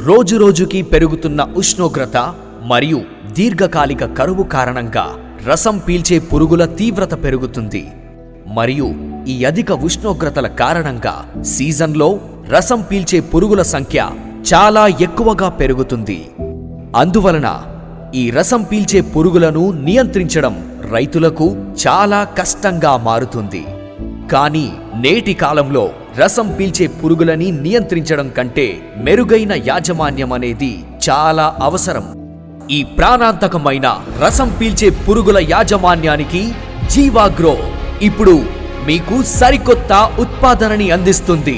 రోజురోజుకి పెరుగుతున్న ఉష్ణోగ్రత మరియు దీర్ఘకాలిక కరువు కారణంగా రసం పీల్చే పురుగుల తీవ్రత పెరుగుతుంది. మరియు ఈ అధిక ఉష్ణోగ్రతల కారణంగా సీజన్లో రసం పీల్చే పురుగుల సంఖ్య చాలా ఎక్కువగా పెరుగుతుంది. అందువలన ఈ రసం పీల్చే పురుగులను నియంత్రించడం రైతులకు చాలా కష్టంగా మారుతుంది. కానీ నేటి కాలంలో రసం పీల్చే పురుగులని నియంత్రించడం కంటే మెరుగైన యాజమాన్యం అనేది చాలా అవసరం. ఈ ప్రాణాంతకమైన రసం పీల్చే పురుగుల యాజమాన్యానికి జీవాగ్రో ఇప్పుడు మీకు సరికొత్త ఉత్పాదనని అందిస్తుంది.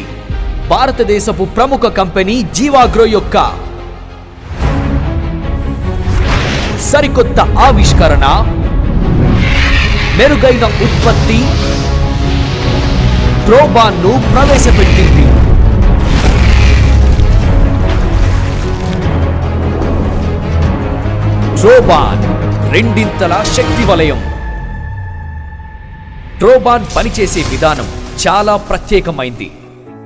భారతదేశపు ప్రముఖ కంపెనీ జీవాగ్రో యొక్క సరికొత్త ఆవిష్కరణ, మెరుగైన ఉత్పత్తి ట్రోబాన్ను ప్రవేశపెట్టింది. ట్రోబాన్ రెండింతల శక్తి వలయం. ట్రోబాన్ పనిచేసే విధానం చాలా ప్రత్యేకమైంది.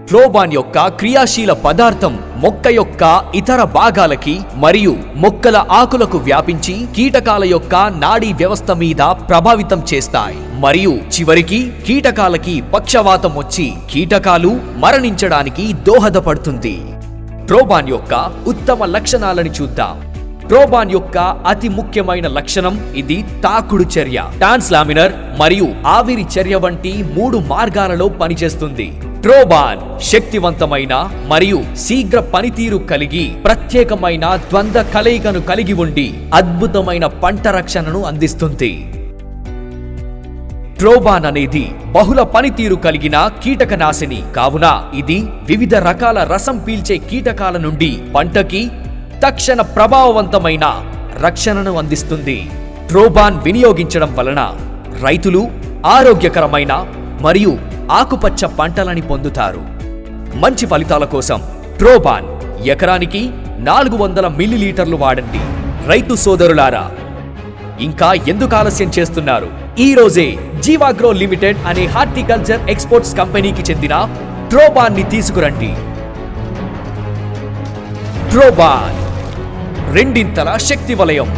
ట్రోబాన్ యొక్క క్రియాశీల పదార్థం మొక్క యొక్క ఇతర భాగాలకి మరియు మొక్కల ఆకులకు వ్యాపించి కీటకాల యొక్క నాడీ వ్యవస్థ మీద ప్రభావితం చేస్తాయి మరియు చివరికి కీటకాలకి పక్షవాతం వచ్చి కీటకాలు మరణించడానికి దోహదపడుతుంది. ట్రోబాన్ యొక్క ఉత్తమ లక్షణాలను చూద్దాం. ట్రోబాన్ యొక్క అతి ముఖ్యమైన లక్షణం ఇది తాకుడు చర్య, ట్రాన్స్లామినర్ మరియు ఆవిరి చర్య వంటి 3 మార్గాలలో పనిచేస్తుంది. ట్రోబాన్ శక్తివంతమైన మరియు శీఘ్ర పనితీరు కలిగి ప్రత్యేకమైన ద్వంద్వ కలయికను కలిగి ఉండి అద్భుతమైన పంట రక్షణను అందిస్తుంది. ట్రోబాన్ అనేది బహుళ పనితీరు కలిగిన కీటకనాశిని కావున ఇది వివిధ రకాల రసం పీల్చే కీటకాల నుండి పంటకి తక్షణ ప్రభావవంతమైన రక్షణను అందిస్తుంది. ట్రోబాన్ వినియోగించడం వలన రైతులు ఆరోగ్యకరమైన మరియు ఆకుపచ్చ పంటలని పొందుతారు. మంచి ఫలితాల కోసం ట్రోబాన్ ఎకరానికి 400 మిల్లీలీటర్లు వాడండి. రైతు సోదరులారా, ఇంకా ఎందుకు ఆలస్యం చేస్తున్నారు? ఈ రోజే జీవాగ్రో లిమిటెడ్ అనే హార్టికల్చర్ ఎక్స్పోర్ట్స్ కంపెనీకి చెందిన ట్రోబాన్ ని తీసుకురండి. ట్రోబాన్ రెండింతల శక్తి వలయం.